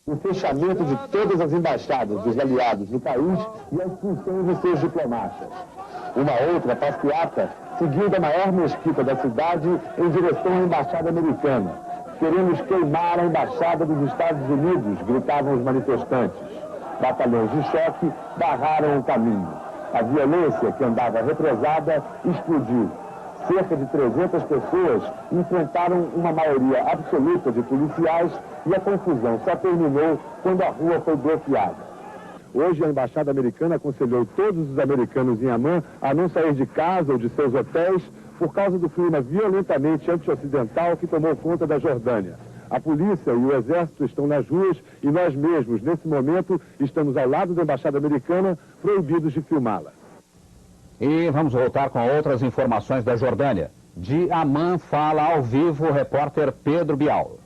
O fechamento de todas as embaixadas dos aliados no país e a expulsão de seus diplomatas. Uma outra passeata seguiu da maior mesquita da cidade em direção à embaixada americana. Queremos queimar a embaixada dos Estados Unidos, gritavam os manifestantes. Batalhões de choque barraram o caminho. A violência, que andava represada, explodiu. Cerca de 300 pessoas enfrentaram uma maioria absoluta de policiais e a confusão só terminou quando a rua foi bloqueada. Hoje a embaixada americana aconselhou todos os americanos em Amman a não sair de casa ou de seus hotéis por causa do clima violentamente anti-ocidental que tomou conta da Jordânia. A polícia e o exército estão nas ruas e nós mesmos, nesse momento, estamos ao lado da embaixada americana, proibidos de filmá-la. E vamos voltar com outras informações da Jordânia. De Amman fala ao vivo o repórter Pedro Bial.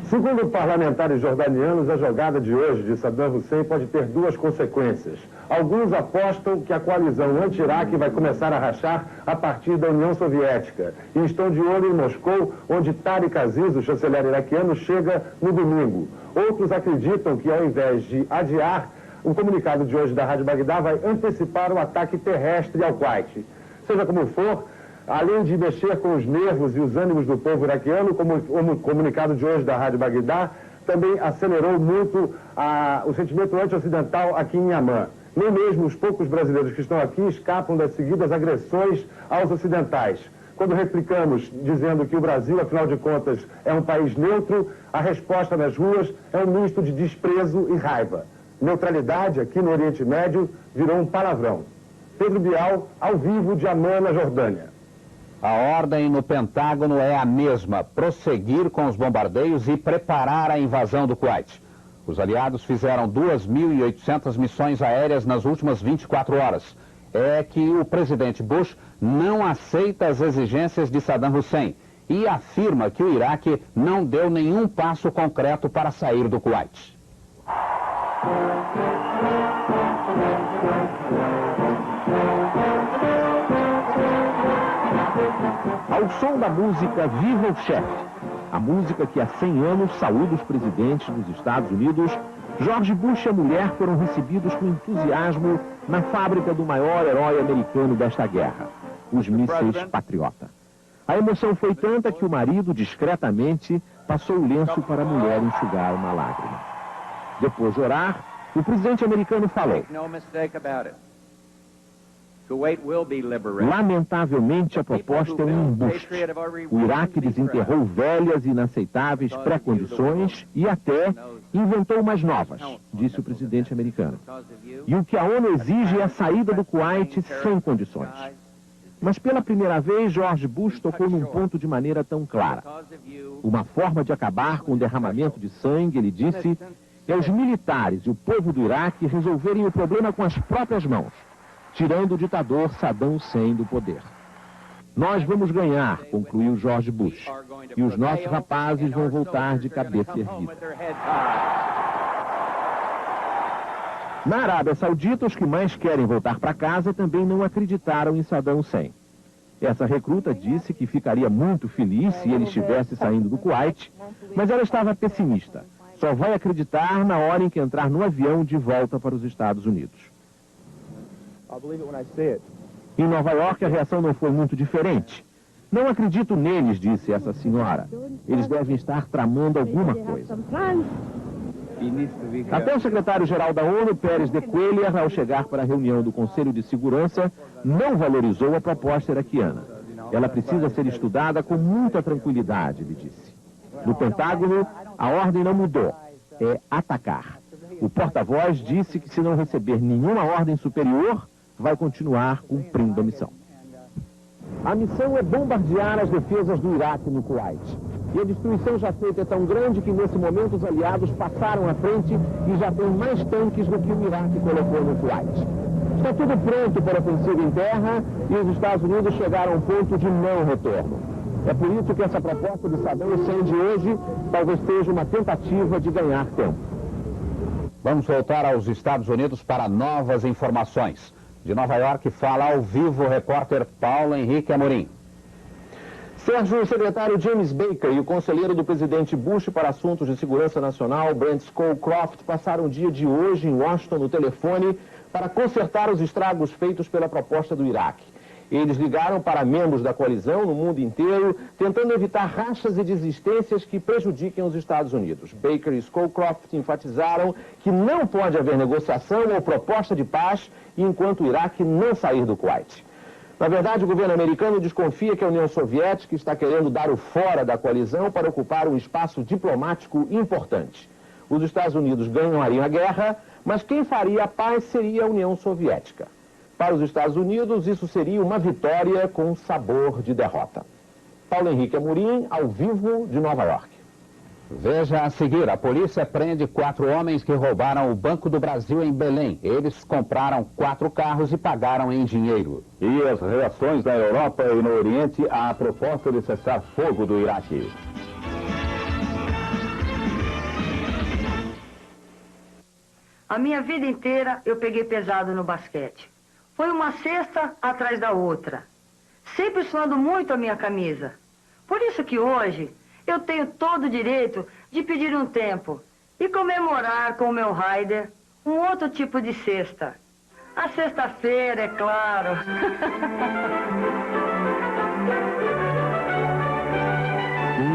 Segundo parlamentares jordanianos, a jogada de hoje de Saddam Hussein pode ter duas consequências. Alguns apostam que a coalizão anti-Iraque vai começar a rachar a partir da União Soviética. E estão de olho em Moscou, onde Tariq Aziz, o chanceler iraquiano, chega no domingo. Outros acreditam que, ao invés de adiar, o comunicado de hoje da Rádio Bagdá vai antecipar o ataque terrestre ao Kuwait. Seja como for, além de mexer com os nervos e os ânimos do povo iraquiano, como o comunicado de hoje da Rádio Bagdá, também acelerou muito o sentimento anti-ocidental aqui em Amman. Nem mesmo os poucos brasileiros que estão aqui escapam das seguidas agressões aos ocidentais. Quando replicamos dizendo que o Brasil, afinal de contas, é um país neutro, a resposta nas ruas é um misto de desprezo e raiva. Neutralidade aqui no Oriente Médio virou um palavrão. Pedro Bial, ao vivo de Amman, na Jordânia. A ordem no Pentágono é a mesma: prosseguir com os bombardeios e preparar a invasão do Kuwait. Os aliados fizeram 2.800 missões aéreas nas últimas 24 horas. É que o presidente Bush não aceita as exigências de Saddam Hussein e afirma que o Iraque não deu nenhum passo concreto para sair do Kuwait. Ao som da música Viva o Chefe, a música que há 100 anos saúda os presidentes dos Estados Unidos, George Bush e a mulher foram recebidos com entusiasmo na fábrica do maior herói americano desta guerra, os mísseis Patriota. A emoção foi tanta que o marido, discretamente, passou o lenço para a mulher enxugar uma lágrima. Depois de orar, o presidente americano falou: lamentavelmente, a proposta é um embuste. O Iraque desenterrou velhas e inaceitáveis pré-condições e até inventou umas novas, disse o presidente americano. E o que a ONU exige é a saída do Kuwait sem condições. Mas pela primeira vez, George Bush tocou num ponto de maneira tão clara. Uma forma de acabar com o derramamento de sangue, ele disse, é os militares e o povo do Iraque resolverem o problema com as próprias mãos, tirando o ditador Saddam Hussein do poder. Nós vamos ganhar, concluiu George Bush, e os nossos rapazes vão voltar de cabeça erguida. Na Arábia Saudita, os que mais querem voltar para casa também não acreditaram em Saddam Hussein. Essa recruta disse que ficaria muito feliz se ele estivesse saindo do Kuwait, mas ela estava pessimista. Só vai acreditar na hora em que entrar no avião de volta para os Estados Unidos. Em Nova York, a reação não foi muito diferente. Não acredito neles, disse essa senhora. Eles devem estar tramando alguma coisa. Até o secretário-geral da ONU, Pérez de Cuéllar, ao chegar para a reunião do Conselho de Segurança, não valorizou a proposta iraquiana. Ela precisa ser estudada com muita tranquilidade, ele disse. No Pentágono, a ordem não mudou. É atacar. O porta-voz disse que se não receber nenhuma ordem superior, vai continuar cumprindo a missão. A missão é bombardear as defesas do Iraque no Kuwait. E a destruição já feita é tão grande que nesse momento os aliados passaram à frente e já tem mais tanques do que o Iraque colocou no Kuwait. Está tudo pronto para a ofensiva em terra e os Estados Unidos chegaram a um ponto de não retorno. É por isso que essa proposta de Saddam Hussein de hoje talvez seja uma tentativa de ganhar tempo. Vamos voltar aos Estados Unidos para novas informações. De Nova York, fala ao vivo o repórter Paulo Henrique Amorim. Sérgio, o secretário James Baker e o conselheiro do presidente Bush para assuntos de segurança nacional, Brent Scowcroft, passaram o dia de hoje em Washington no telefone para consertar os estragos feitos pela proposta do Iraque. Eles ligaram para membros da coalizão no mundo inteiro, tentando evitar rachas e desistências que prejudiquem os Estados Unidos. Baker e Scowcroft enfatizaram que não pode haver negociação ou proposta de paz enquanto o Iraque não sair do Kuwait. Na verdade, o governo americano desconfia que a União Soviética está querendo dar o fora da coalizão para ocupar um espaço diplomático importante. Os Estados Unidos ganhariam a guerra, mas quem faria a paz seria a União Soviética. Para os Estados Unidos, isso seria uma vitória com sabor de derrota. Paulo Henrique Amorim, ao vivo de Nova York. Veja a seguir, a polícia prende 4 homens que roubaram o Banco do Brasil em Belém. Eles compraram 4 carros e pagaram em dinheiro. E as reações na Europa e no Oriente à proposta de cessar fogo do Iraque. A minha vida inteira eu peguei pesado no basquete. Foi uma cesta atrás da outra, sempre suando muito a minha camisa. Por isso que hoje eu tenho todo o direito de pedir um tempo e comemorar com o meu Raider um outro tipo de cesta. A sexta-feira, é claro.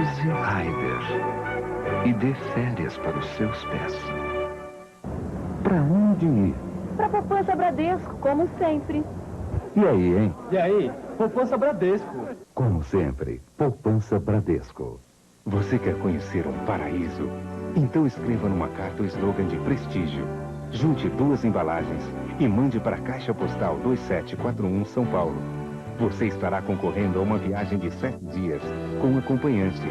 Use Raider e dê férias para os seus pés. Pra onde ir? Pra Poupança Bradesco, como sempre. E aí, hein? E aí, Poupança Bradesco. Como sempre, Poupança Bradesco. Você quer conhecer um paraíso? Então escreva numa carta o slogan de prestígio. Junte 2 embalagens e mande para a Caixa Postal 2741 São Paulo. Você estará concorrendo a uma viagem de 7 dias com acompanhante.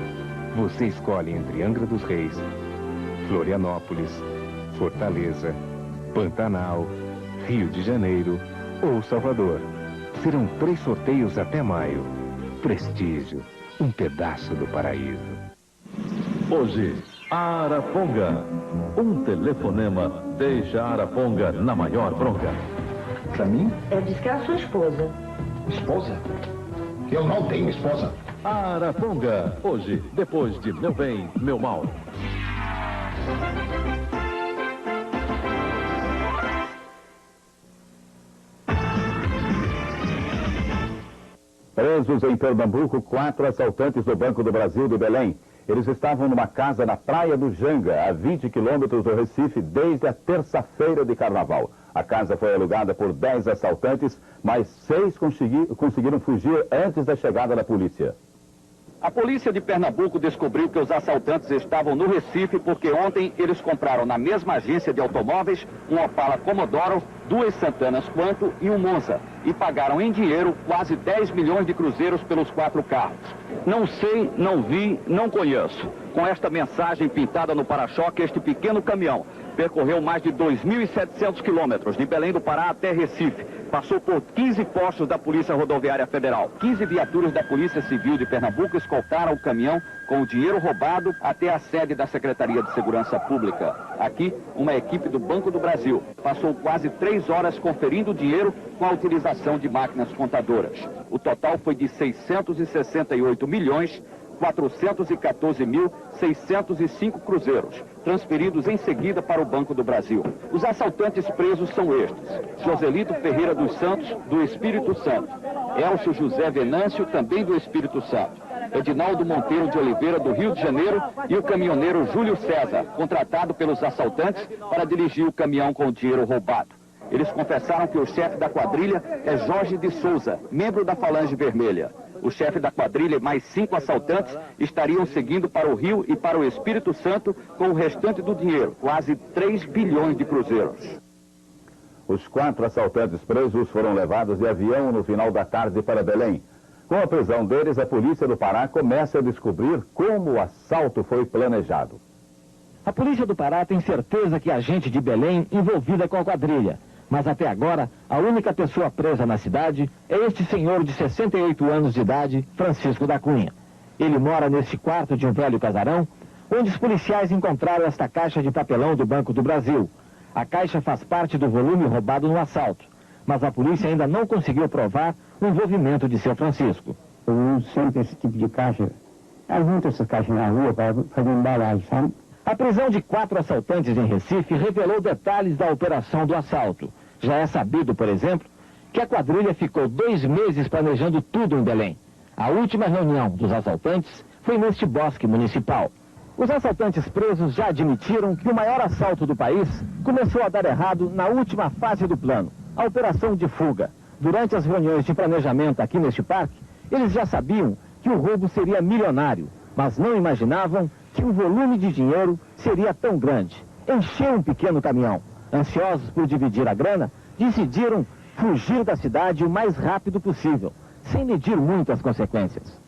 Você escolhe entre Angra dos Reis, Florianópolis, Fortaleza, Pantanal, Rio de Janeiro ou Salvador. Serão 3 sorteios até maio. Prestígio, um pedaço do paraíso. Hoje, Araponga. Um telefonema deixa Araponga na maior bronca. Pra mim? Diz que é a sua esposa. Esposa? Eu não tenho esposa. Araponga. Hoje, depois de Meu Bem, Meu Mal. Presos em Pernambuco, 4 assaltantes do Banco do Brasil de Belém. Eles estavam numa casa na Praia do Janga, a 20 quilômetros do Recife, desde a terça-feira de carnaval. A casa foi alugada por 10 assaltantes, mas 6 conseguiram fugir antes da chegada da polícia. A polícia de Pernambuco descobriu que os assaltantes estavam no Recife porque ontem eles compraram na mesma agência de automóveis um Opala Commodoro, 2 Santanas Quanto e um Monza e pagaram em dinheiro quase 10 milhões de cruzeiros pelos 4 carros. Não sei, não vi, não conheço. Com esta mensagem pintada no para-choque, este pequeno caminhão percorreu mais de 2.700 quilômetros de Belém do Pará até Recife. Passou por 15 postos da Polícia Rodoviária Federal. 15 viaturas da Polícia Civil de Pernambuco escoltaram o caminhão com o dinheiro roubado até a sede da Secretaria de Segurança Pública. Aqui, uma equipe do Banco do Brasil passou quase 3 horas conferindo o dinheiro com a utilização de máquinas contadoras. O total foi de 668.414.605 cruzeiros, transferidos em seguida para o Banco do Brasil. Os assaltantes presos são estes: Joselito Ferreira dos Santos, do Espírito Santo; Elcio José Venâncio, também do Espírito Santo; Edinaldo Monteiro de Oliveira, do Rio de Janeiro; e o caminhoneiro Júlio César, contratado pelos assaltantes para dirigir o caminhão com o dinheiro roubado. Eles confessaram que o chefe da quadrilha é Jorge de Souza, membro da Falange Vermelha. O chefe da quadrilha e mais 5 assaltantes estariam seguindo para o Rio e para o Espírito Santo com o restante do dinheiro, quase 3 bilhões de cruzeiros. Os 4 assaltantes presos foram levados de avião no final da tarde para Belém. Com a prisão deles, a polícia do Pará começa a descobrir como o assalto foi planejado. A polícia do Pará tem certeza que há gente de Belém envolvida com a quadrilha. Mas até agora, a única pessoa presa na cidade é este senhor de 68 anos de idade, Francisco da Cunha. Ele mora neste quarto de um velho casarão, onde os policiais encontraram esta caixa de papelão do Banco do Brasil. A caixa faz parte do volume roubado no assalto, mas a polícia ainda não conseguiu provar o envolvimento de seu Francisco. Eu uso sempre esse tipo de caixa. Eu junto essas caixas na rua para fazer embalagem, sabe? A prisão de 4 assaltantes em Recife revelou detalhes da operação do assalto. Já é sabido, por exemplo, que a quadrilha ficou 2 meses planejando tudo em Belém. A última reunião dos assaltantes foi neste bosque municipal. Os assaltantes presos já admitiram que o maior assalto do país começou a dar errado na última fase do plano, a operação de fuga. Durante as reuniões de planejamento aqui neste parque, eles já sabiam que o roubo seria milionário, mas não imaginavam que o volume de dinheiro seria tão grande. Encheu um pequeno caminhão. Ansiosos por dividir a grana, decidiram fugir da cidade o mais rápido possível, sem medir muito as consequências.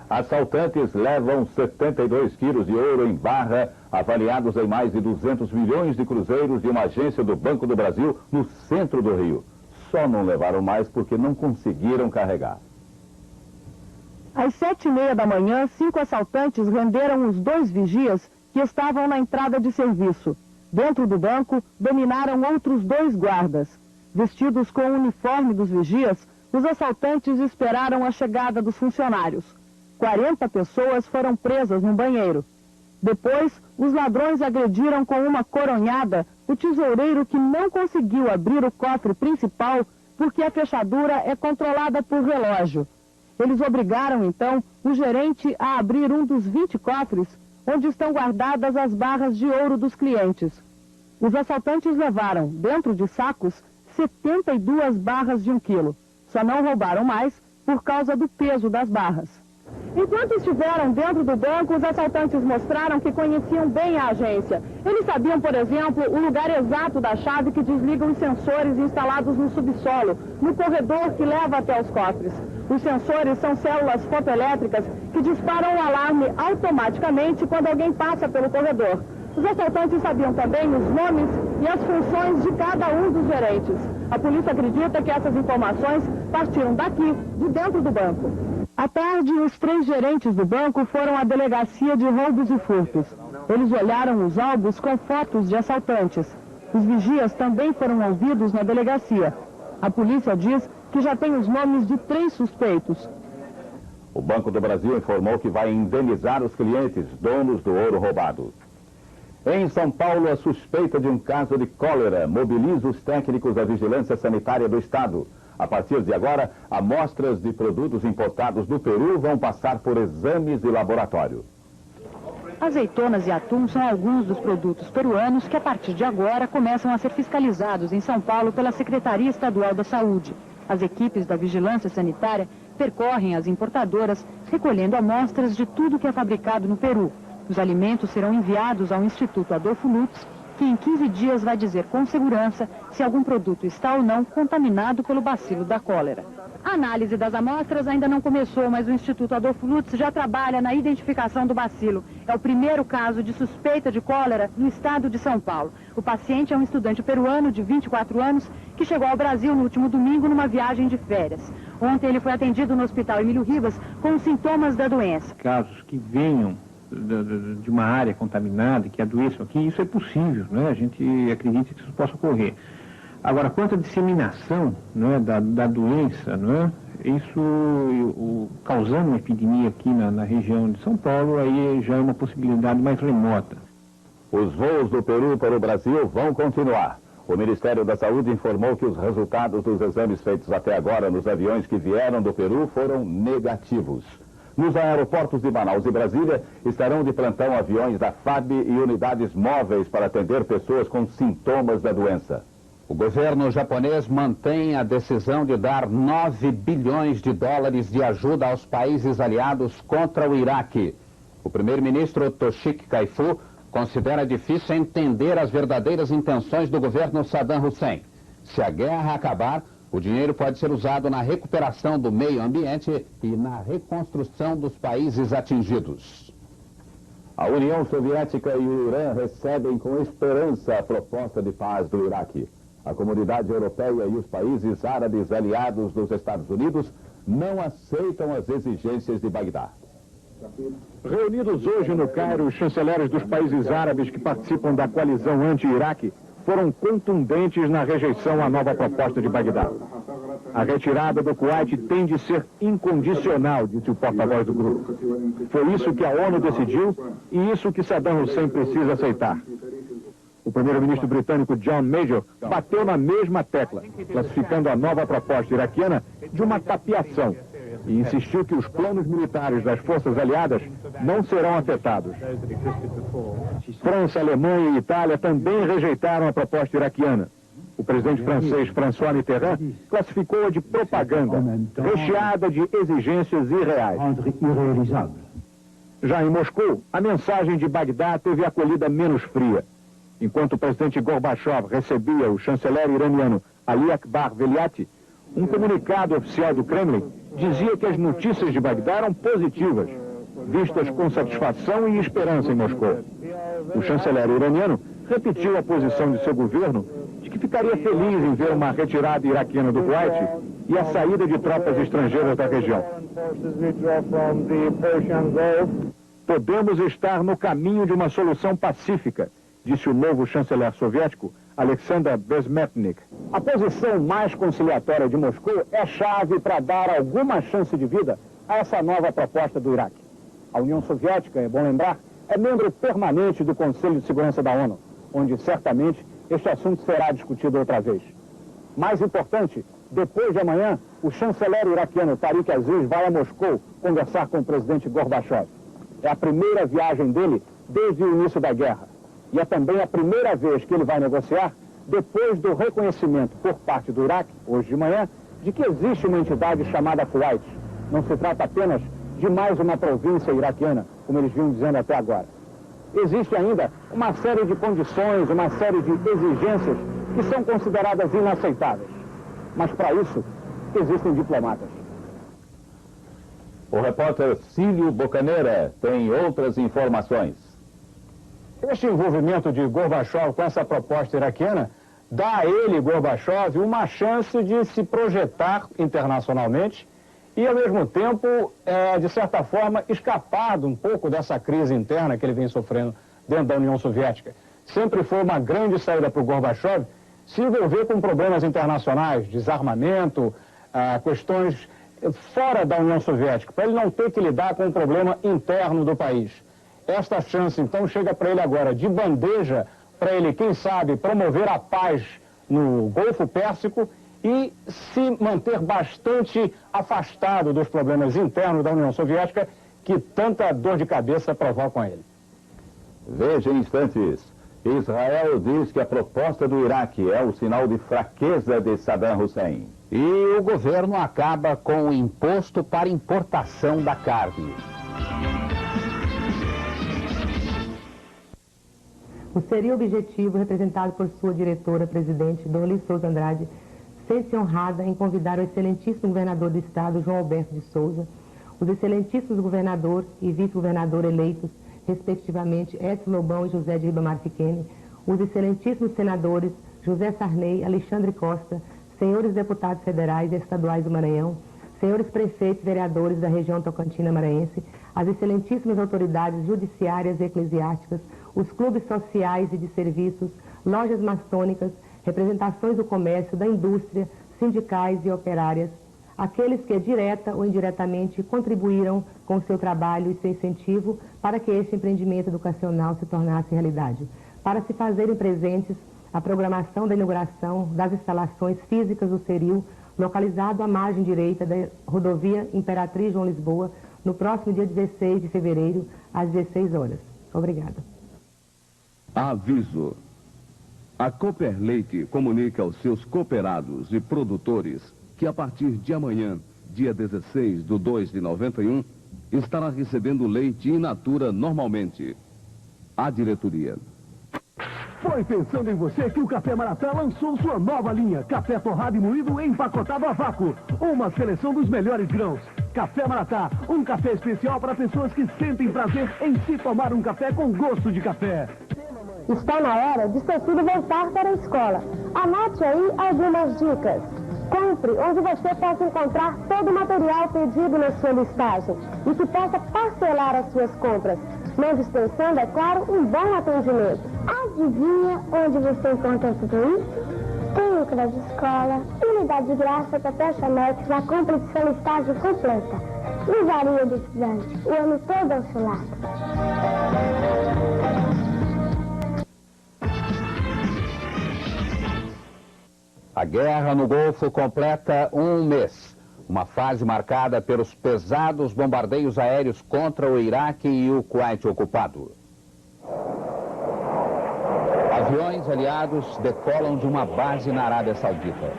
Assaltantes levam 72 quilos de ouro em barra, avaliados em mais de 200 milhões de cruzeiros de uma agência do Banco do Brasil no centro do Rio. Só não levaram mais porque não conseguiram carregar. Às 7h30 da manhã, 5 assaltantes renderam os 2 vigias que estavam na entrada de serviço. Dentro do banco, dominaram outros 2 guardas. Vestidos com o uniforme dos vigias, os assaltantes esperaram a chegada dos funcionários. 40 pessoas foram presas no banheiro. Depois, os ladrões agrediram com uma coronhada o tesoureiro que não conseguiu abrir o cofre principal porque a fechadura é controlada por relógio. Eles obrigaram, então, o gerente a abrir um dos 20 cofres onde estão guardadas as barras de ouro dos clientes. Os assaltantes levaram, dentro de sacos, 72 barras de 1 quilo. Só não roubaram mais por causa do peso das barras. Enquanto estiveram dentro do banco, os assaltantes mostraram que conheciam bem a agência. Eles sabiam, por exemplo, o lugar exato da chave que desliga os sensores instalados no subsolo, no corredor que leva até os cofres. Os sensores são células fotoelétricas que disparam o alarme automaticamente quando alguém passa pelo corredor. Os assaltantes sabiam também os nomes e as funções de cada um dos gerentes. A polícia acredita que essas informações partiram daqui, de dentro do banco. À tarde, os 3 gerentes do banco foram à delegacia de roubos e furtos. Eles olharam os álbuns com fotos de assaltantes. Os vigias também foram ouvidos na delegacia. A polícia diz que já tem os nomes de 3 suspeitos. O Banco do Brasil informou que vai indenizar os clientes, donos do ouro roubado. Em São Paulo, a suspeita de um caso de cólera mobiliza os técnicos da Vigilância Sanitária do Estado. A partir de agora, amostras de produtos importados do Peru vão passar por exames de laboratório. Azeitonas e atum são alguns dos produtos peruanos que, a partir de agora, começam a ser fiscalizados em São Paulo pela Secretaria Estadual da Saúde. As equipes da Vigilância Sanitária percorrem as importadoras, recolhendo amostras de tudo que é fabricado no Peru. Os alimentos serão enviados ao Instituto Adolfo Lutz, que em 15 dias vai dizer com segurança se algum produto está ou não contaminado pelo bacilo da cólera. A análise das amostras ainda não começou, mas o Instituto Adolfo Lutz já trabalha na identificação do bacilo. É o primeiro caso de suspeita de cólera no estado de São Paulo. O paciente é um estudante peruano de 24 anos que chegou ao Brasil no último domingo numa viagem de férias. Ontem ele foi atendido no Hospital Emílio Ribas com os sintomas da doença. Casos que venham de uma área contaminada, que adoeçam aqui, isso é possível, né? A gente acredita que isso possa ocorrer. Agora, quanto à disseminação, né, da doença, né, isso causando uma epidemia aqui na região de São Paulo, aí já é uma possibilidade mais remota. Os voos do Peru para o Brasil vão continuar. O Ministério da Saúde informou que os resultados dos exames feitos até agora nos aviões que vieram do Peru foram negativos. Nos aeroportos de Manaus e Brasília estarão de plantão aviões da FAB e unidades móveis para atender pessoas com sintomas da doença. O governo japonês mantém a decisão de dar 9 bilhões de dólares de ajuda aos países aliados contra o Iraque. O primeiro-ministro Toshiki Kaifu considera difícil entender as verdadeiras intenções do governo Saddam Hussein. Se a guerra acabar, o dinheiro pode ser usado na recuperação do meio ambiente e na reconstrução dos países atingidos. A União Soviética e o Irã recebem com esperança a proposta de paz do Iraque. A comunidade europeia e os países árabes aliados dos Estados Unidos não aceitam as exigências de Bagdá. Reunidos hoje no Cairo, os chanceleres dos países árabes que participam da coalizão anti-Iraque foram contundentes na rejeição à nova proposta de Bagdá. A retirada do Kuwait tem de ser incondicional, disse o porta-voz do grupo. Foi isso que a ONU decidiu e isso que Saddam Hussein precisa aceitar. O primeiro-ministro britânico John Major bateu na mesma tecla, classificando a nova proposta iraquiana de uma tapiação e insistiu que os planos militares das forças aliadas não serão afetados. França, Alemanha e Itália também rejeitaram a proposta iraquiana. O presidente francês François Mitterrand classificou-a de propaganda, recheada de exigências irreais. Já em Moscou, a mensagem de Bagdá teve acolhida menos fria. Enquanto o presidente Gorbachev recebia o chanceler iraniano Ali Akbar Veliati, um comunicado oficial do Kremlin dizia que as notícias de Bagdá eram positivas, vistas com satisfação e esperança em Moscou. O chanceler iraniano repetiu a posição de seu governo de que ficaria feliz em ver uma retirada iraquiana do Kuwait e a saída de tropas estrangeiras da região. Podemos estar no caminho de uma solução pacífica, disse o novo chanceler soviético, Alexander Bezmetnik. A posição mais conciliatória de Moscou é chave para dar alguma chance de vida a essa nova proposta do Iraque. A União Soviética, é bom lembrar, é membro permanente do Conselho de Segurança da ONU, onde certamente este assunto será discutido outra vez. Mais importante, depois de amanhã, o chanceler iraquiano Tariq Aziz vai a Moscou conversar com o presidente Gorbachev. É a primeira viagem dele desde o início da guerra. E é também a primeira vez que ele vai negociar depois do reconhecimento por parte do Iraque, hoje de manhã, de que existe uma entidade chamada Kuwait. Não se trata apenas de mais uma província iraquiana, como eles vinham dizendo até agora. Existe ainda uma série de condições, uma série de exigências que são consideradas inaceitáveis. Mas para isso, existem diplomatas. O repórter Cílio Bocaneira tem outras informações. Este envolvimento de Gorbachev com essa proposta iraquiana dá a ele, Gorbachev, uma chance de se projetar internacionalmente e, ao mesmo tempo, de certa forma, escapar um pouco dessa crise interna que ele vem sofrendo dentro da União Soviética. Sempre foi uma grande saída para o Gorbachev se envolver com problemas internacionais, desarmamento, questões fora da União Soviética, para ele não ter que lidar com o problema interno do país. Esta chance, então, chega para ele agora de bandeja, para ele, quem sabe, promover a paz no Golfo Pérsico e se manter bastante afastado dos problemas internos da União Soviética que tanta dor de cabeça provocam a ele. Veja em instantes. Israel diz que a proposta do Iraque é o sinal de fraqueza de Saddam Hussein. E o governo acaba com o imposto para importação da carne. Seria o objetivo, representado por sua diretora-presidente, Dona Souza Andrade, sente-se honrada em convidar o excelentíssimo governador do estado, João Alberto de Souza, os excelentíssimos governador e vice-governador eleitos, respectivamente, Edson Lobão e José de Ribamar Fiquene, os excelentíssimos senadores José Sarney, Alexandre Costa, senhores deputados federais e estaduais do Maranhão, senhores prefeitos e vereadores da região Tocantina Maranhense, as excelentíssimas autoridades judiciárias e eclesiásticas, os clubes sociais e de serviços, lojas maçônicas, representações do comércio, da indústria, sindicais e operárias, aqueles que direta ou indiretamente contribuíram com seu trabalho e seu incentivo para que este empreendimento educacional se tornasse realidade, para se fazerem presentes a programação da inauguração das instalações físicas do CERIL, localizado à margem direita da rodovia Imperatriz João Lisboa, no próximo dia 16 de fevereiro, às 16 horas. Obrigada. Aviso. A Cooper Leite comunica aos seus cooperados e produtores que a partir de amanhã, dia 16 de 2 de 91, estará recebendo leite in natura normalmente. A diretoria. Foi pensando em você que o Café Maratá lançou sua nova linha, café torrado e moído empacotado a vácuo. Uma seleção dos melhores grãos. Café Maratá, um café especial para pessoas que sentem prazer em se tomar um café com gosto de café. Está na hora de seu filho voltar para a escola. Anote aí algumas dicas. Compre onde você possa encontrar todo o material pedido na sua listagem e que possa parcelar as suas compras, não dispensando, é claro, um bom atendimento. Adivinha onde você encontra tudo isso? Em xícara de escola, unidade de graça, papel chamex, a compra de sua listagem completa. Livraria do estudante, o ano todo ao seu lado. A guerra no Golfo completa um mês. Uma fase marcada pelos pesados bombardeios aéreos contra o Iraque e o Kuwait ocupado. Aviões aliados decolam de uma base na Arábia Saudita.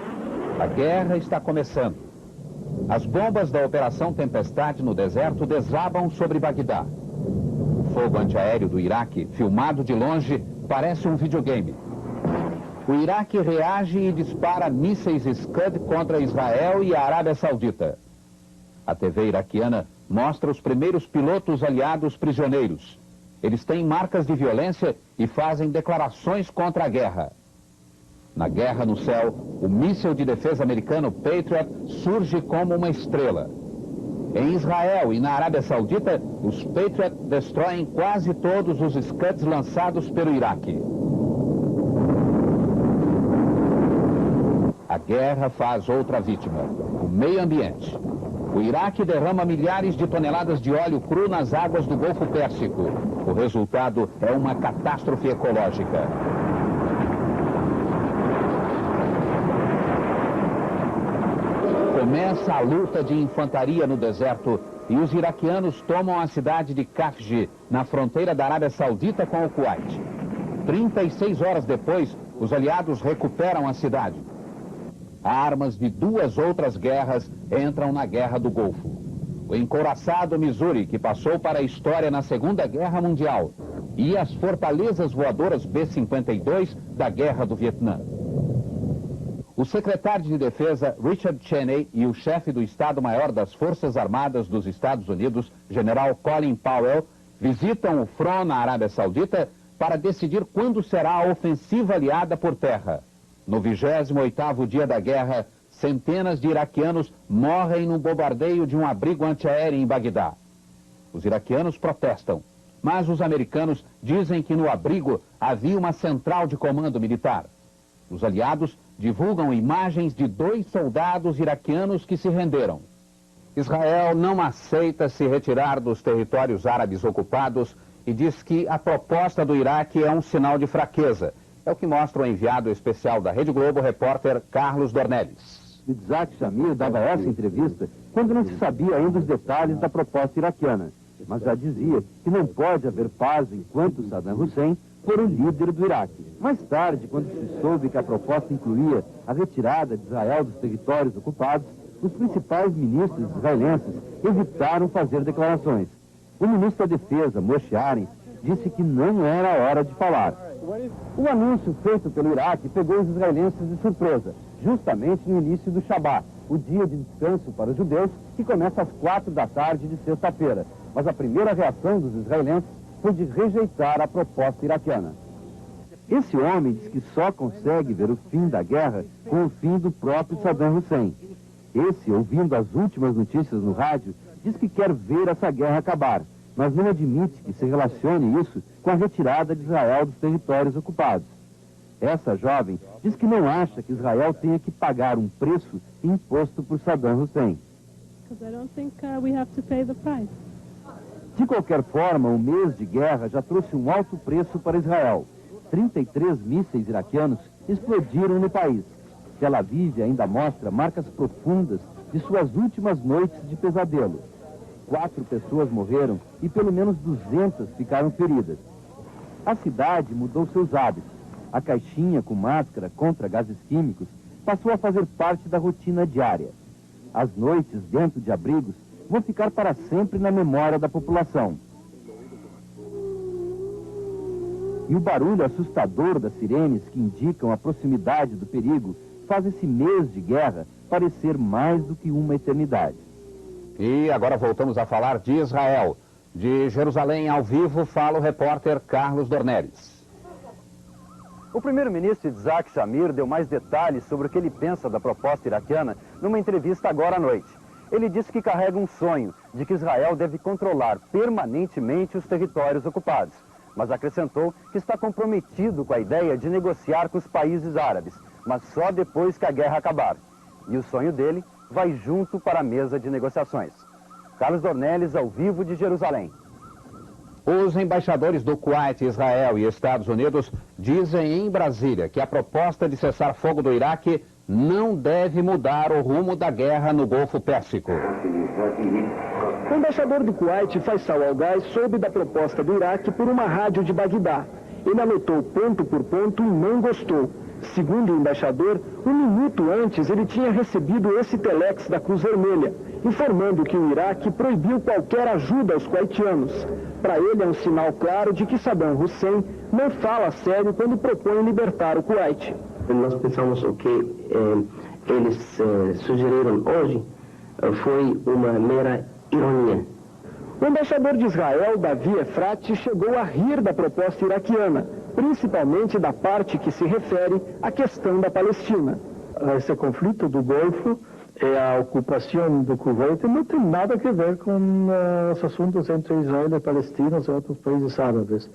A guerra está começando. As bombas da Operação Tempestade no deserto desabam sobre Bagdá. O fogo antiaéreo do Iraque, filmado de longe, parece um videogame. O Iraque reage e dispara mísseis Scud contra Israel e a Arábia Saudita. A TV iraquiana mostra os primeiros pilotos aliados prisioneiros. Eles têm marcas de violência e fazem declarações contra a guerra. Na guerra no céu, o míssil de defesa americano Patriot surge como uma estrela. Em Israel e na Arábia Saudita, os Patriot destroem quase todos os Scuds lançados pelo Iraque. A guerra faz outra vítima, o meio ambiente. O Iraque derrama milhares de toneladas de óleo cru nas águas do Golfo Pérsico. O resultado é uma catástrofe ecológica. Começa a luta de infantaria no deserto e os iraquianos tomam a cidade de Khafji, na fronteira da Arábia Saudita com o Kuwait. 36 horas depois, os aliados recuperam a cidade. Armas de duas outras guerras entram na Guerra do Golfo. O encouraçado Missouri, que passou para a história na Segunda Guerra Mundial, e as fortalezas voadoras B-52 da Guerra do Vietnã. O secretário de Defesa Richard Cheney e o chefe do Estado-Maior das Forças Armadas dos Estados Unidos, general Colin Powell, visitam o front na Arábia Saudita para decidir quando será a ofensiva aliada por terra. No 28º dia da guerra, centenas de iraquianos morrem num bombardeio de um abrigo antiaéreo em Bagdá. Os iraquianos protestam, mas os americanos dizem que no abrigo havia uma central de comando militar. Os aliados divulgam imagens de 2 soldados iraquianos que se renderam. Israel não aceita se retirar dos territórios árabes ocupados e diz que a proposta do Iraque é um sinal de fraqueza. É o que mostra o enviado especial da Rede Globo, o repórter Carlos Dornelles. Yitzhak Shamir dava essa entrevista quando não se sabia ainda os detalhes da proposta iraquiana, mas já dizia que não pode haver paz enquanto Saddam Hussein for o líder do Iraque. Mais tarde, quando se soube que a proposta incluía a retirada de Israel dos territórios ocupados, os principais ministros israelenses evitaram fazer declarações. O ministro da Defesa, Moshe Arens, disse que não era a hora de falar. O anúncio feito pelo Iraque pegou os israelenses de surpresa, justamente no início do Shabat, o dia de descanso para os judeus, que começa às 4 da tarde de sexta-feira. Mas a primeira reação dos israelenses foi de rejeitar a proposta iraquiana. Esse homem diz que só consegue ver o fim da guerra com o fim do próprio Saddam Hussein. Esse, ouvindo as últimas notícias no rádio, diz que quer ver essa guerra acabar, mas não admite que se relacione isso com a retirada de Israel dos territórios ocupados. Essa jovem diz que não acha que Israel tenha que pagar um preço imposto por Saddam Hussein. De qualquer forma, o mês de guerra já trouxe um alto preço para Israel. 33 mísseis iraquianos explodiram no país. Tel Aviv ainda mostra marcas profundas de suas últimas noites de pesadelo. 4 pessoas morreram e pelo menos 200 ficaram feridas. A cidade mudou seus hábitos. A caixinha com máscara contra gases químicos passou a fazer parte da rotina diária. As noites dentro de abrigos vão ficar para sempre na memória da população. E o barulho assustador das sirenes que indicam a proximidade do perigo faz esse mês de guerra parecer mais do que uma eternidade. E agora voltamos a falar de Israel. De Jerusalém ao vivo fala o repórter Carlos Dornelles. O primeiro-ministro Yitzhak Shamir deu mais detalhes sobre o que ele pensa da proposta iraquiana numa entrevista agora à noite. Ele disse que carrega um sonho de que Israel deve controlar permanentemente os territórios ocupados, mas acrescentou que está comprometido com a ideia de negociar com os países árabes, mas só depois que a guerra acabar. E o sonho dele vai junto para a mesa de negociações. Carlos Dornelles, ao vivo de Jerusalém. Os embaixadores do Kuwait, Israel e Estados Unidos dizem em Brasília que a proposta de cessar fogo do Iraque não deve mudar o rumo da guerra no Golfo Pérsico. O embaixador do Kuwait, Faisal Al-Ghai, soube da proposta do Iraque por uma rádio de Bagdá. Ele anotou ponto por ponto e não gostou. Segundo o embaixador, um minuto antes ele tinha recebido esse telex da Cruz Vermelha, informando que o Iraque proibiu qualquer ajuda aos kuwaitianos. Para ele é um sinal claro de que Saddam Hussein não fala sério quando propõe libertar o Kuwait. Nós pensamos o que eles sugeriram hoje foi uma mera ironia. O embaixador de Israel, Davi Efrat, chegou a rir da proposta iraquiana, principalmente da parte que se refere à questão da Palestina. Esse conflito do Golfo e a ocupação do Kuwait não tem nada a ver com os assuntos entre Israel e Palestina e outros países árabes.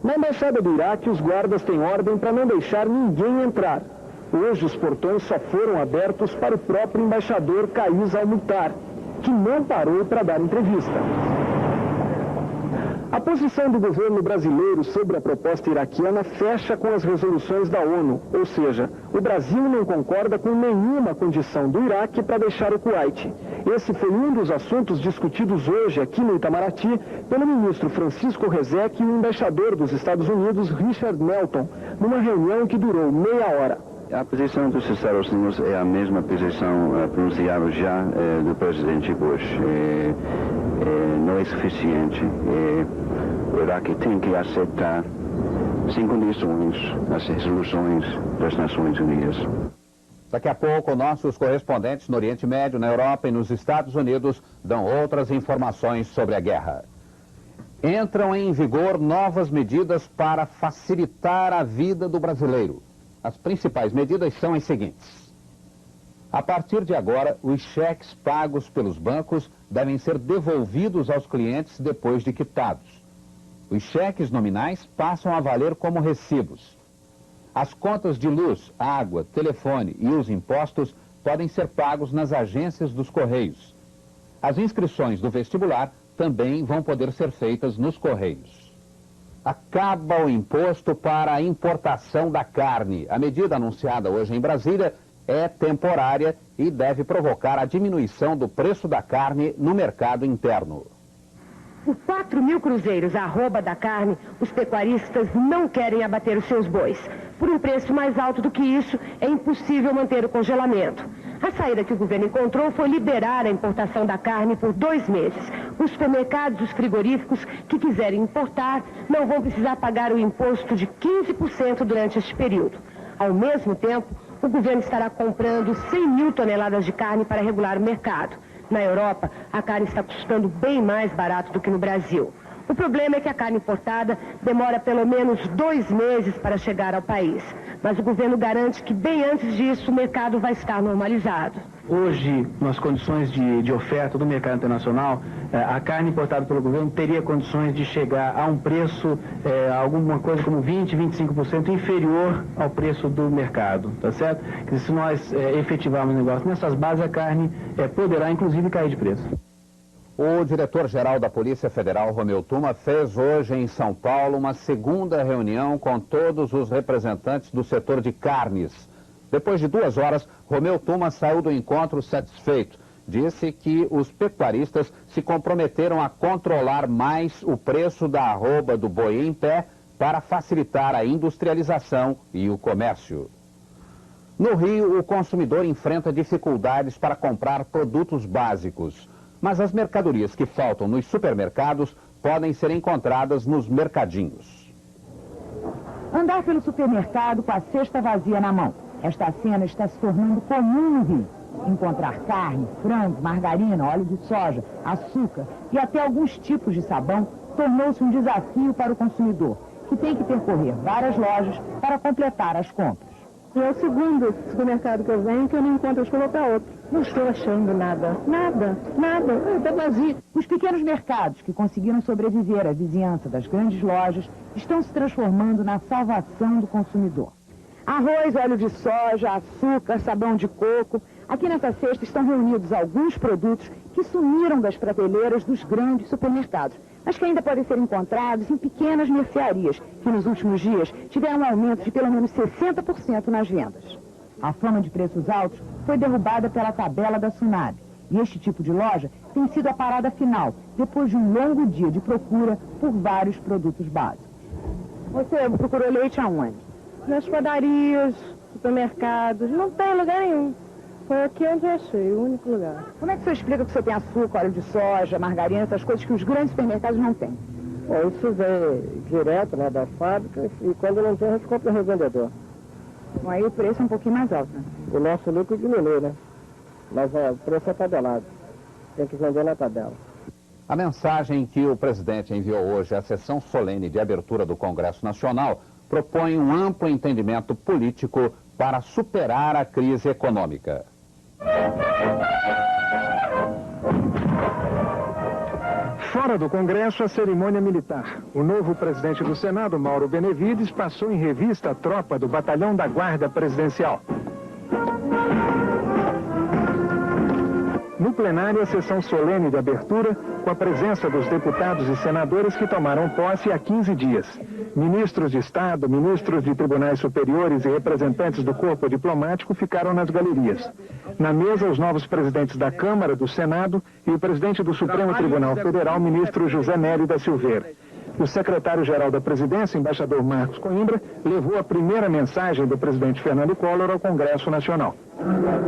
Na embaixada do Iraque, os guardas têm ordem para não deixar ninguém entrar. Hoje, os portões só foram abertos para o próprio embaixador Kais Al-Mukhtar, que não parou para dar entrevista. A posição do governo brasileiro sobre a proposta iraquiana fecha com as resoluções da ONU, ou seja, o Brasil não concorda com nenhuma condição do Iraque para deixar o Kuwait. Esse foi um dos assuntos discutidos hoje aqui no Itamaraty pelo ministro Francisco Rezec e o embaixador dos Estados Unidos, Richard Melton, numa reunião que durou meia hora. A posição dos Estados Unidos é a mesma posição pronunciada já do presidente Bush. Não é suficiente. O Iraque tem que aceitar, sem condições, as resoluções das Nações Unidas. Daqui a pouco, nossos correspondentes no Oriente Médio, na Europa e nos Estados Unidos dão outras informações sobre a guerra. Entram em vigor novas medidas para facilitar a vida do brasileiro. As principais medidas são as seguintes. A partir de agora, os cheques pagos pelos bancos devem ser devolvidos aos clientes depois de quitados. Os cheques nominais passam a valer como recibos. As contas de luz, água, telefone e os impostos podem ser pagos nas agências dos Correios. As inscrições do vestibular também vão poder ser feitas nos Correios. Acaba o imposto para a importação da carne. A medida anunciada hoje em Brasília é temporária e deve provocar a diminuição do preço da carne no mercado interno. Por 4 mil cruzeiros a arroba da carne, os pecuaristas não querem abater os seus bois. Por um preço mais alto do que isso, é impossível manter o congelamento. A saída que o governo encontrou foi liberar a importação da carne por 2 meses. Os supermercados e os frigoríficos que quiserem importar não vão precisar pagar o imposto de 15% durante este período. Ao mesmo tempo, o governo estará comprando 100 mil toneladas de carne para regular o mercado. Na Europa, a carne está custando bem mais barato do que no Brasil. O problema é que a carne importada demora pelo menos 2 meses para chegar ao país. Mas o governo garante que bem antes disso o mercado vai estar normalizado. Hoje, nas condições de oferta do mercado internacional, a carne importada pelo governo teria condições de chegar a um preço, alguma coisa como 20%, 25% inferior ao preço do mercado, tá certo? Que se nós efetivarmos o negócio nessas bases, a carne poderá inclusive cair de preço. O diretor-geral da Polícia Federal, Romeu Tuma, fez hoje em São Paulo uma segunda reunião com todos os representantes do setor de carnes. Depois de 2 horas, Romeu Tuma saiu do encontro satisfeito. Disse que os pecuaristas se comprometeram a controlar mais o preço da arroba do boi em pé para facilitar a industrialização e o comércio. No Rio, o consumidor enfrenta dificuldades para comprar produtos básicos. Mas as mercadorias que faltam nos supermercados podem ser encontradas nos mercadinhos. Andar pelo supermercado com a cesta vazia na mão. Esta cena está se tornando comum no Rio. Encontrar carne, frango, margarina, óleo de soja, açúcar e até alguns tipos de sabão tornou-se um desafio para o consumidor, que tem que percorrer várias lojas para completar as compras. É o segundo supermercado que eu venho que eu não encontro, acho que eu vou para outro. Não estou achando nada. Nada. Está vazio. Os pequenos mercados que conseguiram sobreviver à vizinhança das grandes lojas estão se transformando na salvação do consumidor. Arroz, óleo de soja, açúcar, sabão de coco. Aqui nessa cesta estão reunidos alguns produtos que sumiram das prateleiras dos grandes supermercados, mas que ainda podem ser encontrados em pequenas mercearias, que nos últimos dias tiveram um aumento de pelo menos 60% nas vendas. A fama de preços altos foi derrubada pela tabela da Sunab. E este tipo de loja tem sido a parada final, depois de um longo dia de procura por vários produtos básicos. Você procurou leite aonde? Nas padarias, supermercados, não tem lugar nenhum. Foi aqui onde eu achei, o único lugar. Como é que você explica que você tem açúcar, óleo de soja, margarina, essas coisas que os grandes supermercados não têm? Bom, isso vem direto lá da fábrica e quando não tem, a gente compra no revendedor. Bom, aí o preço é um pouquinho mais alto, né? O nosso lucro diminui, né? Mas o preço é tabelado. Tem que vender na tabela. A mensagem que o presidente enviou hoje à sessão solene de abertura do Congresso Nacional propõe um amplo entendimento político para superar a crise econômica. Fora do Congresso, a cerimônia militar. O novo presidente do Senado, Mauro Benevides, passou em revista a tropa do Batalhão da Guarda Presidencial. No plenário, a sessão solene de abertura, com a presença dos deputados e senadores que tomaram posse há 15 dias. Ministros de Estado, ministros de tribunais superiores e representantes do corpo diplomático ficaram nas galerias. Na mesa, os novos presidentes da Câmara, do Senado e o presidente do Supremo Tribunal Federal, ministro José Nélio da Silveira. O secretário-geral da Presidência, embaixador Marcos Coimbra, levou a primeira mensagem do presidente Fernando Collor ao Congresso Nacional.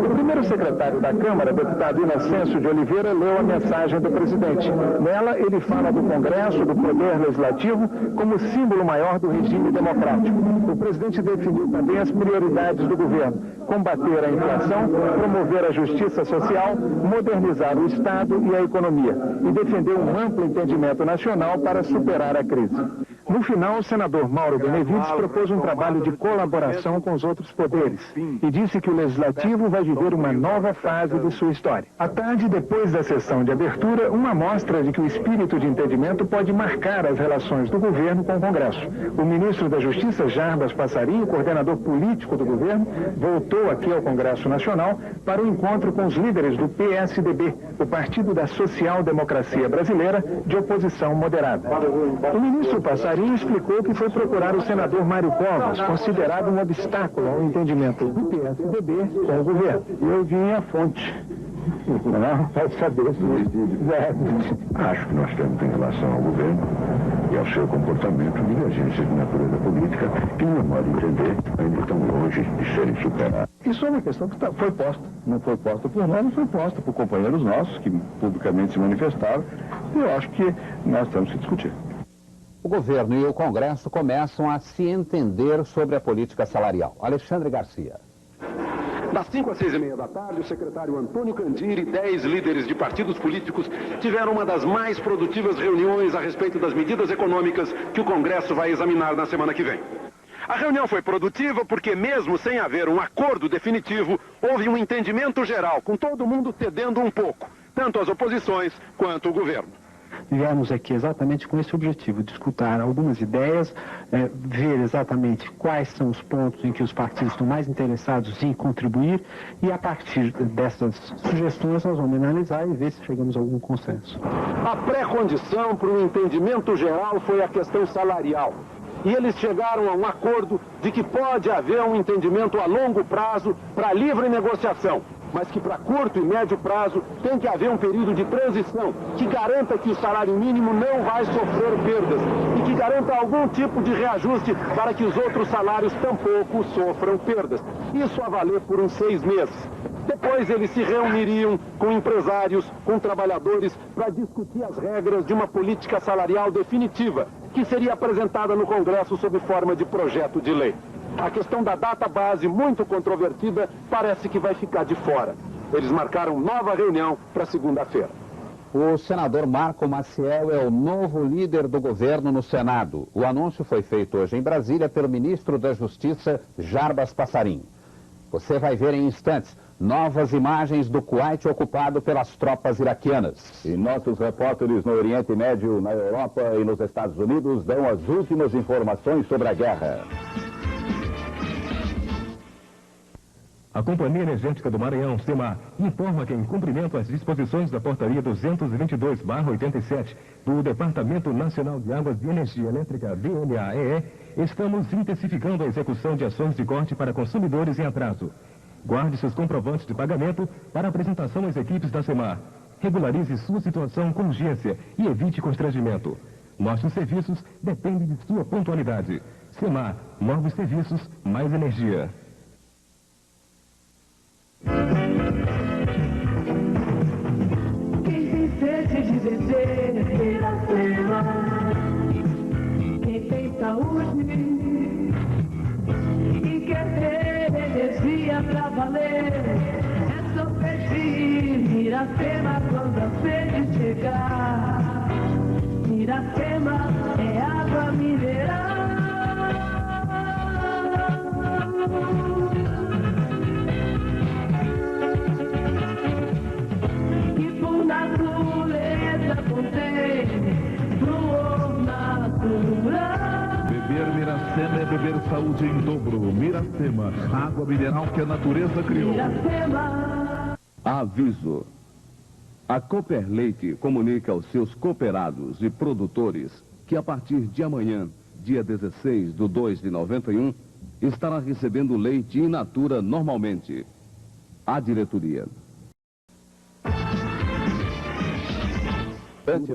O primeiro secretário da Câmara, deputado Inocêncio de Oliveira, leu a mensagem do presidente. Nela, ele fala do Congresso, do Poder Legislativo, como símbolo maior do regime democrático. O presidente definiu também as prioridades do governo: combater a inflação, promover a justiça social, modernizar o Estado e a economia, e defender um amplo entendimento nacional para superar a crise. No final, o senador Mauro Benevides propôs um trabalho de colaboração com os outros poderes e disse que o Legislativo vai viver uma nova fase de sua história. À tarde, depois da sessão de abertura, uma amostra de que o espírito de entendimento pode marcar as relações do governo com o Congresso. O ministro da Justiça, Jarbas Passarinho, coordenador político do governo, voltou aqui ao Congresso Nacional para o encontro com os líderes do PSDB, o Partido da Social Democracia Brasileira, de oposição moderada. O ministro Passarinho explicou que foi procurar o senador Mário Covas, considerado um obstáculo ao entendimento do PSDB com o governo. Eu vim à fonte. Não, para saber se... Acho que nós temos, em relação ao governo e ao seu comportamento, divergências de natureza política que, no meu modo de entender, ainda estão longe de serem superadas. Isso é uma questão que foi posta. Não foi posta por nós, não foi posta por companheiros nossos que publicamente se manifestaram. E eu acho que nós temos que discutir. O governo e o Congresso começam a se entender sobre a política salarial. Alexandre Garcia. Das 5 às 6h30 da tarde, o secretário Antônio Candir e 10 líderes de partidos políticos tiveram uma das mais produtivas reuniões a respeito das medidas econômicas que o Congresso vai examinar na semana que vem. A reunião foi produtiva porque, mesmo sem haver um acordo definitivo, houve um entendimento geral, com todo mundo cedendo um pouco, tanto as oposições quanto o governo. Viemos aqui exatamente com esse objetivo, de escutar algumas ideias, ver exatamente quais são os pontos em que os partidos estão mais interessados em contribuir e, a partir dessas sugestões, nós vamos analisar e ver se chegamos a algum consenso. A pré-condição para o entendimento geral foi a questão salarial. E eles chegaram a um acordo de que pode haver um entendimento a longo prazo para livre negociação, mas que para curto e médio prazo tem que haver um período de transição que garanta que o salário mínimo não vai sofrer perdas e que garanta algum tipo de reajuste para que os outros salários tampouco sofram perdas. Isso a valer por uns 6 meses. Depois eles se reuniriam com empresários, com trabalhadores, para discutir as regras de uma política salarial definitiva, que seria apresentada no Congresso sob forma de projeto de lei. A questão da data base, muito controvertida, parece que vai ficar de fora. Eles marcaram nova reunião para segunda-feira. O senador Marco Maciel é o novo líder do governo no Senado. O anúncio foi feito hoje em Brasília pelo ministro da Justiça, Jarbas Passarinho. Você vai ver em instantes novas imagens do Kuwait ocupado pelas tropas iraquianas. E nossos repórteres no Oriente Médio, na Europa e nos Estados Unidos dão as últimas informações sobre a guerra. A Companhia Energética do Maranhão, CEMAR, informa que, em cumprimento às disposições da Portaria 222/87 do Departamento Nacional de Águas e Energia Elétrica, DNAEE, estamos intensificando a execução de ações de corte para consumidores em atraso. Guarde seus comprovantes de pagamento para apresentação às equipes da CEMAR. Regularize sua situação com urgência e evite constrangimento. Nossos serviços dependem de sua pontualidade. CEMAR, novos serviços, mais energia. Quem tem sede de beber, Iracema. Quem tem saúde e quer ter energia pra valer, é só pedir Iracema quando a sede chegar. Iracema é água mineral. Beber Miracema é beber saúde em dobro. Miracema, água mineral que a natureza criou. Miracema. Aviso. A Cooper Leite comunica aos seus cooperados e produtores que a partir de amanhã, dia 16/2/91, estará recebendo leite in natura normalmente. A diretoria.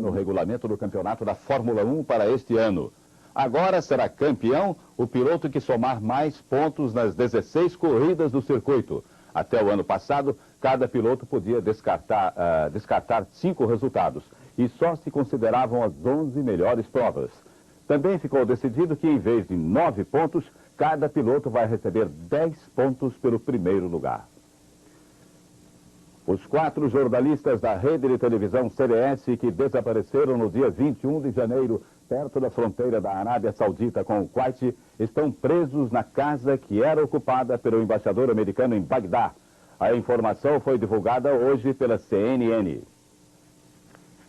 No regulamento do campeonato da Fórmula 1 para este ano. Agora será campeão o piloto que somar mais pontos nas 16 corridas do circuito. Até o ano passado, cada piloto podia descartar 5 resultados e só se consideravam as 11 melhores provas. Também ficou decidido que, em vez de 9 pontos, cada piloto vai receber 10 pontos pelo primeiro lugar. Os 4 jornalistas da rede de televisão CBS que desapareceram no dia 21 de janeiro, perto da fronteira da Arábia Saudita com o Kuwait, estão presos na casa que era ocupada pelo embaixador americano em Bagdá. A informação foi divulgada hoje pela CNN.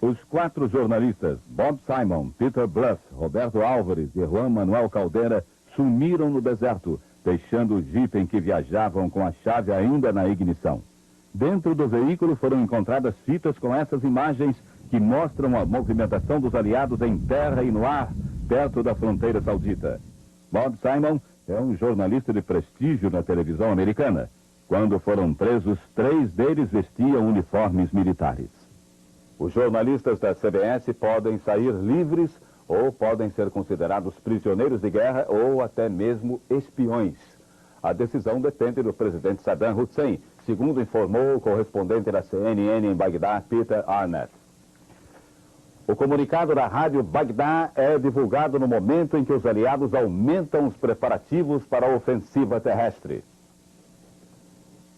Os 4 jornalistas, Bob Simon, Peter Bluff, Roberto Álvares e Juan Manuel Caldeira, sumiram no deserto, deixando o jipe em que viajavam com a chave ainda na ignição. Dentro do veículo foram encontradas fitas com essas imagens que mostram a movimentação dos aliados em terra e no ar, perto da fronteira saudita. Bob Simon é um jornalista de prestígio na televisão americana. Quando foram presos, 3 deles vestiam uniformes militares. Os jornalistas da CBS podem sair livres ou podem ser considerados prisioneiros de guerra ou até mesmo espiões. A decisão depende do presidente Saddam Hussein, segundo informou o correspondente da CNN em Bagdá, Peter Arnett. O comunicado da rádio Bagdá é divulgado no momento em que os aliados aumentam os preparativos para a ofensiva terrestre.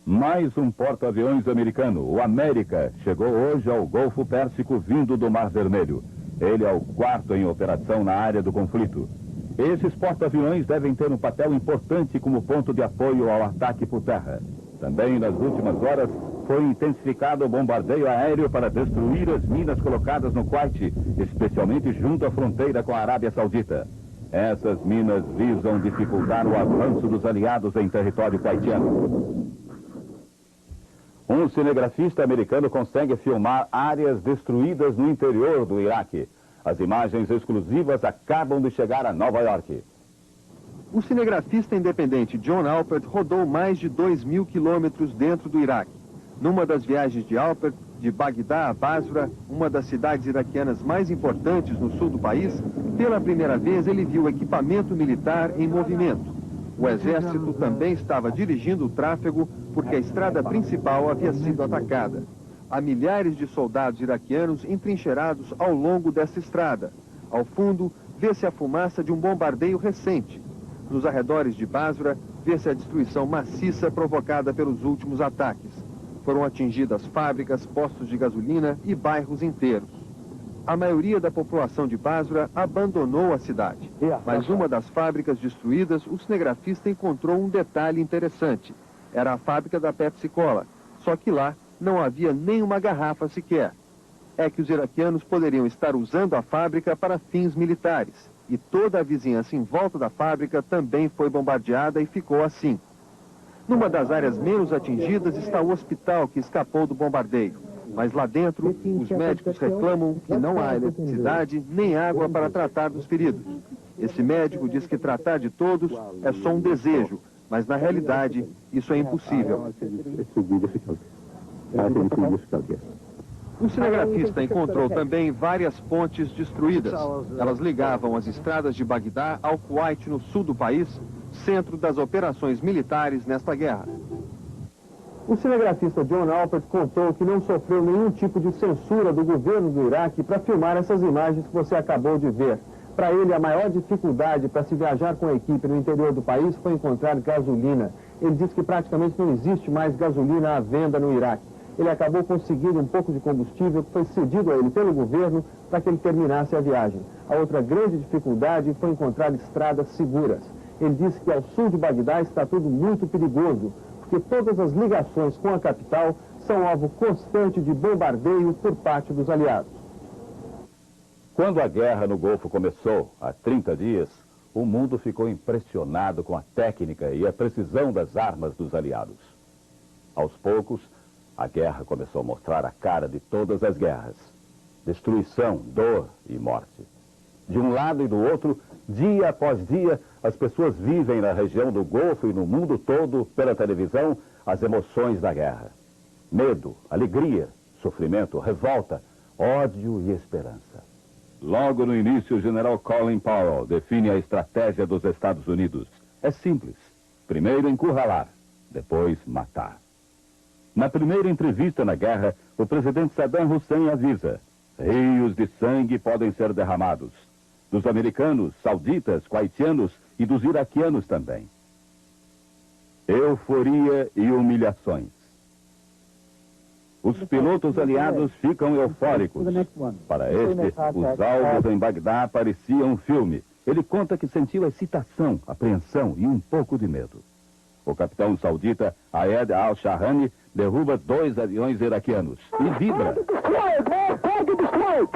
Mais um porta-aviões americano, o América, chegou hoje ao Golfo Pérsico vindo do Mar Vermelho. Ele é o 4º em operação na área do conflito. Esses porta-aviões devem ter um papel importante como ponto de apoio ao ataque por terra. Também nas últimas horas foi intensificado o bombardeio aéreo para destruir as minas colocadas no Kuwait, especialmente junto à fronteira com a Arábia Saudita. Essas minas visam dificultar o avanço dos aliados em território kuwaitiano. Um cinegrafista americano consegue filmar áreas destruídas no interior do Iraque. As imagens exclusivas acabam de chegar a Nova York. O cinegrafista independente John Alpert rodou mais de 2.000 quilômetros dentro do Iraque. Numa das viagens de Alpert, de Bagdá a Basra, uma das cidades iraquianas mais importantes no sul do país, pela primeira vez ele viu equipamento militar em movimento. O exército também estava dirigindo o tráfego porque a estrada principal havia sido atacada. Há milhares de soldados iraquianos entrincheirados ao longo dessa estrada. Ao fundo, vê-se a fumaça de um bombardeio recente. Nos arredores de Basra, vê-se a destruição maciça provocada pelos últimos ataques. Foram atingidas fábricas, postos de gasolina e bairros inteiros. A maioria da população de Basra abandonou a cidade. Mas uma das fábricas destruídas, o cinegrafista encontrou um detalhe interessante. Era a fábrica da Pepsi Cola, só que lá não havia nenhuma garrafa sequer. É que os iraquianos poderiam estar usando a fábrica para fins militares. E toda a vizinhança em volta da fábrica também foi bombardeada e ficou assim. Numa das áreas menos atingidas está o hospital que escapou do bombardeio. Mas lá dentro, os médicos reclamam que não há eletricidade nem água para tratar dos feridos. Esse médico diz que tratar de todos é só um desejo, mas na realidade isso é impossível. O cinegrafista encontrou também várias pontes destruídas. Elas ligavam as estradas de Bagdá ao Kuwait, no sul do país, centro das operações militares nesta guerra. O cinegrafista John Alpert contou que não sofreu nenhum tipo de censura do governo do Iraque para filmar essas imagens que você acabou de ver. Para ele, a maior dificuldade para se viajar com a equipe no interior do país foi encontrar gasolina. Ele disse que praticamente não existe mais gasolina à venda no Iraque. Ele acabou conseguindo um pouco de combustível que foi cedido a ele pelo governo para que ele terminasse a viagem. A outra grande dificuldade foi encontrar estradas seguras. Ele disse que ao sul de Bagdá está tudo muito perigoso, porque todas as ligações com a capital são alvo constante de bombardeio por parte dos aliados. Quando a guerra no Golfo começou, há 30 dias, o mundo ficou impressionado com a técnica e a precisão das armas dos aliados. Aos poucos, a guerra começou a mostrar a cara de todas as guerras. Destruição, dor e morte. De um lado e do outro, dia após dia, as pessoas vivem na região do Golfo e no mundo todo, pela televisão, as emoções da guerra. Medo, alegria, sofrimento, revolta, ódio e esperança. Logo no início, o general Colin Powell define a estratégia dos Estados Unidos. É simples. Primeiro encurralar, depois matar. Na primeira entrevista na guerra, o presidente Saddam Hussein avisa: rios de sangue podem ser derramados. Dos americanos, sauditas, kuwaitianos e dos iraquianos também. Euforia e humilhações. Os pilotos aliados ficam eufóricos. Para este, os alvos em Bagdá pareciam um filme. Ele conta que sentiu excitação, apreensão e um pouco de medo. O capitão saudita Ayed al-Shahani derruba 2 aviões iraquianos e vibra.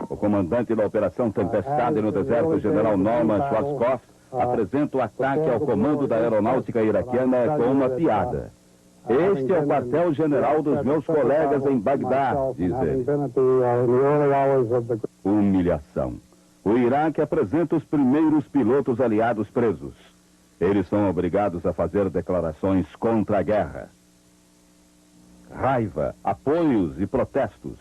O comandante da Operação Tempestade no deserto, general Norman Schwarzkopf, apresenta o ataque ao comando da aeronáutica iraquiana com uma piada. Este é o quartel-general dos meus colegas em Bagdá, diz ele. Humilhação. O Iraque apresenta os primeiros pilotos aliados presos. Eles são obrigados a fazer declarações contra a guerra. Raiva, apoios e protestos.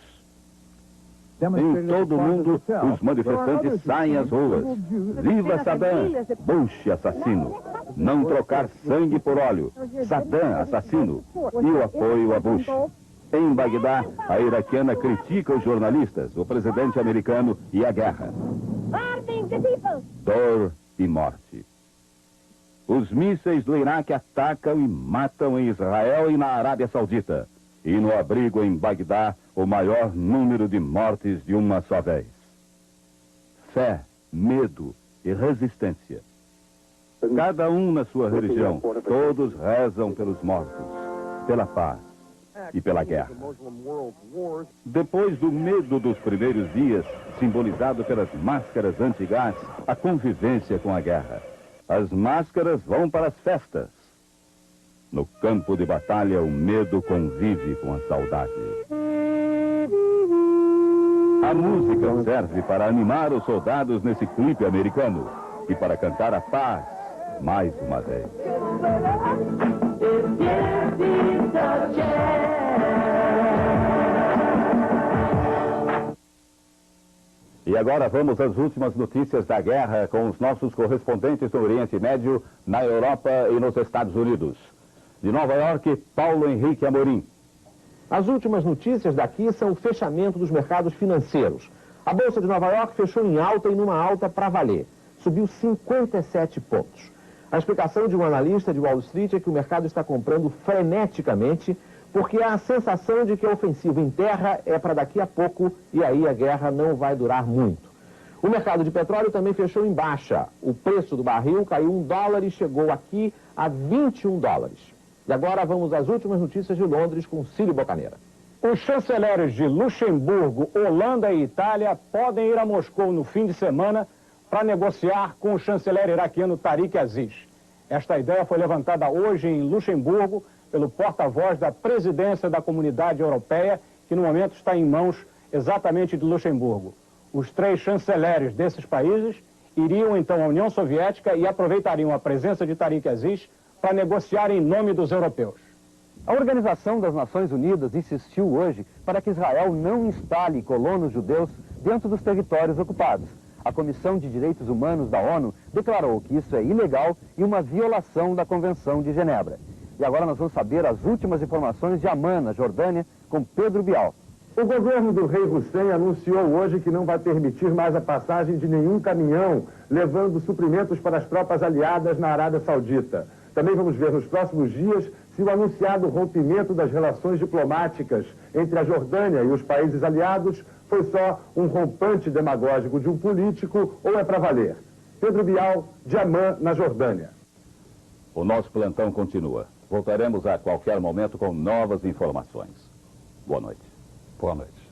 Em todo o mundo, os manifestantes saem às ruas. Viva Saddam, Bush assassino. Não trocar sangue por óleo. Saddam assassino. E o apoio a Bush. Em Bagdá, a iraquiana critica os jornalistas, o presidente americano e a guerra. Dor e morte. Os mísseis do Iraque atacam e matam em Israel e na Arábia Saudita. E no abrigo em Bagdá, o maior número de mortes de uma só vez. Fé, medo e resistência. Cada um na sua religião, todos rezam pelos mortos, pela paz e pela guerra. Depois do medo dos primeiros dias, simbolizado pelas máscaras antigás, a convivência com a guerra. As máscaras vão para as festas. No campo de batalha, o medo convive com a saudade. A música serve para animar os soldados nesse clipe americano e para cantar a paz mais uma vez. E agora vamos às últimas notícias da guerra com os nossos correspondentes no Oriente Médio, na Europa e nos Estados Unidos. De Nova York, Paulo Henrique Amorim. As últimas notícias daqui são o fechamento dos mercados financeiros. A Bolsa de Nova York fechou em alta e numa alta para valer. Subiu 57 pontos. A explicação de um analista de Wall Street é que o mercado está comprando freneticamente porque há a sensação de que a ofensiva em terra é para daqui a pouco e aí a guerra não vai durar muito. O mercado de petróleo também fechou em baixa. O preço do barril caiu $1 e chegou aqui a $21. E agora vamos às últimas notícias de Londres com Cílio Bocaneira. Os chanceleres de Luxemburgo, Holanda e Itália podem ir a Moscou no fim de semana para negociar com o chanceler iraquiano Tariq Aziz. Esta ideia foi levantada hoje em Luxemburgo pelo porta-voz da presidência da Comunidade Europeia, que no momento está em mãos exatamente de Luxemburgo. Os 3 chanceleres desses países iriam então à União Soviética e aproveitariam a presença de Tariq Aziz para negociar em nome dos europeus. A Organização das Nações Unidas insistiu hoje para que Israel não instale colonos judeus dentro dos territórios ocupados. A Comissão de Direitos Humanos da ONU declarou que isso é ilegal e uma violação da Convenção de Genebra. E agora nós vamos saber as últimas informações de Amman, na Jordânia, com Pedro Bial. O governo do rei Hussein anunciou hoje que não vai permitir mais a passagem de nenhum caminhão levando suprimentos para as tropas aliadas na Arábia Saudita. Também vamos ver nos próximos dias se o anunciado rompimento das relações diplomáticas entre a Jordânia e os países aliados foi só um rompante demagógico de um político ou é para valer. Pedro Bial, de Amman, na Jordânia. O nosso plantão continua. Voltaremos a qualquer momento com novas informações. Boa noite. Boa noite.